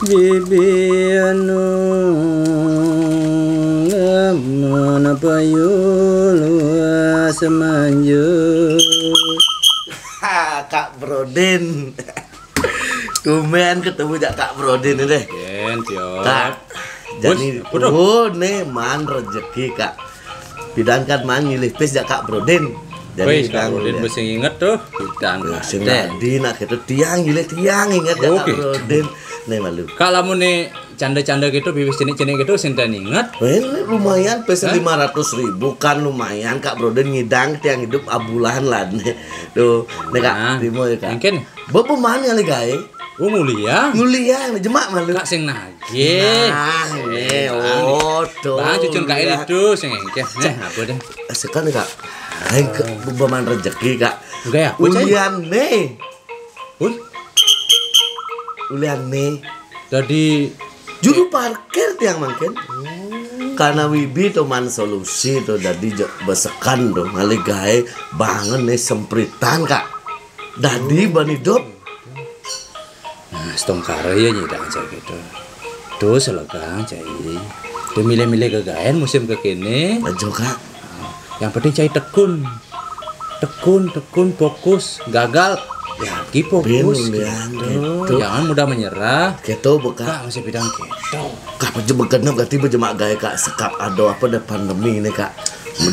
Bibi anu mana payulu semanjut. Kak Brodin. Tumben ketemu Kak Brodin deh. Ken, Kak. Jadi nih man rezeki Kak. Bidangkan man ngilih pes Kak Brodin. Jadi Kak Brodin mesti inget tuh bidang. Sing di nak itu tiang ngilih tiang inget Kak Brodin. Nih malu. Kalau mau nih canda-canda gitu, bibis cinik-cinik gitu, sinten inget. Ini lumayan pes 500.000 kan lumayan Kak Brodin ngidang tiang hidup abulan lah nih. Tuh, nih Kak, terima ya Kak. Mungkin. Bapak mana kali gawe? Oh mulia. Mulia, jemak malu. Kak sing nagih. Nah, nih, oh tuh. Bang cucun Kak ini tuh sing engke. Nih, apa deh? Sekarang Kak. Aing ke beban rezeki Kak. Enggak ya? Ulian nih. Ulian nih. Tadi juru parkir tiang makin. Karena wibi tuh man solusi tuh jadi besekan tuh ngali gawe bangen nih sempritan Kak. Dadi ban hidup. Nah, setongkar ya nyidang aja gitu. Tuh selegang cai. Tuh milih-milih kegaen musim kekini. Ajo Kak. Yang penting cai tekun fokus. Gagal ya fokus gitu. Jangan mudah menyerah. Gitu buka. Kak masih bidang gitu. Kak bejem ganti bejemak gawe Kak sekap ado apa ada pandemi ini Kak.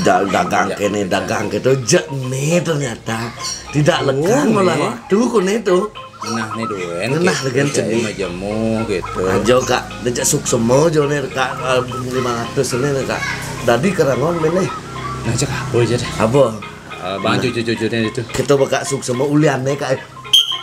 Dagang kene dagang gitu nih ternyata tidak lekang malah waktu kun itu. Nah nih duen. Nah legen cai majemu gitu. Ajo Kak, dejak suksemo jo nih Kak 500 ini Kak. Dadi kerangon meneh. Nah cek apa aja deh. Apa? Bang cucu-cucunya itu. Kita bakal suksemo uliannya Kak.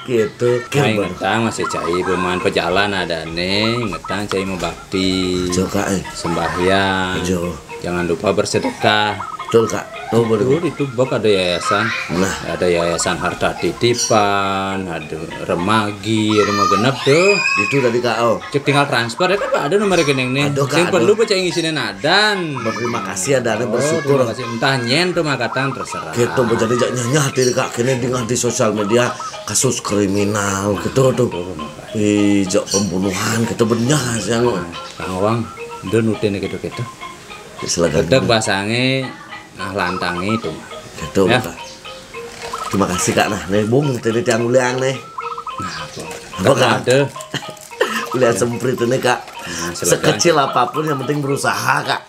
Gitu. Ngetang masih cai pemain pejalan ada nih. Ngetang cai mau bakti. Ajo Kak. Sembahyang. Ajo. Jangan lupa bersedekah. Betul Kak. Oh, itu bak ada yayasan. Nah, ada yayasan harta titipan, ada remagi, rumah genep tuh. Itu dari Kak. Cek tinggal transfer ya kan Pak ada nomor rekening nih. Yang perlu baca ngisinya nadan. Terima kasih ada bersyukur. Terima kasih. Entah nyen tuh makatan terserah. Gitu jadi nyanyah hati Kak kini di sosial media kasus kriminal gitu tuh. Ijak pembunuhan gitu benar yang Kang Wang udah nutin gitu. Sedek basange nah lantangi itu gitu ya. Kak. Terima kasih Kak. Nah nih bung tadi tiang uliang nih. Nah apa Kak ada uliang semprit ini Kak. Sekecil apapun yang penting berusaha Kak.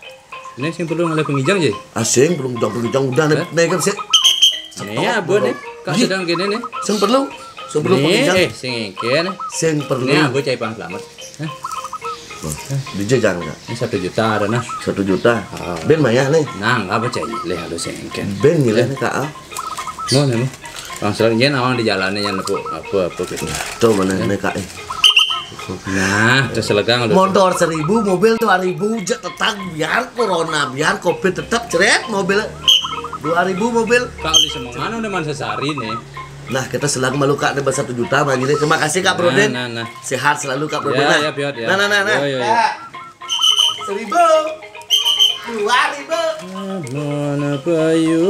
Ini sing perlu ngalih pengijang aja. Asing belum pengijang udah nih kan sih. Iya bu nih Kak sedang gini nih. Sing perlu pengijang. Sing ingin. Sing perlu. Ini aku cai pang selamat. Dijajang Kak. Ini 1 juta ada nah. 1 juta. Ben maya nih. Nah nggak percaya leh ada sengken. Ben nyileh nih Kak. Mau nih. Langsung aja awang di jalannya yang nepuk apa gitu. Tuh mana nih Kak. Nah, terus selegang udah. Motor 1.000, mobil 2.000, jet tetap biar corona, biar covid tetap ceret mobil 2.000 mobil. Kak di semangan udah man sesari nih. Nah kita selalu malu Kak dapat 1 juta bagi ini. Terima kasih Kak Brodin. Nah. Sehat selalu Kak Brodin. Ya, biar ya. Nah. Kak. 1.000, 2.000. Mana payu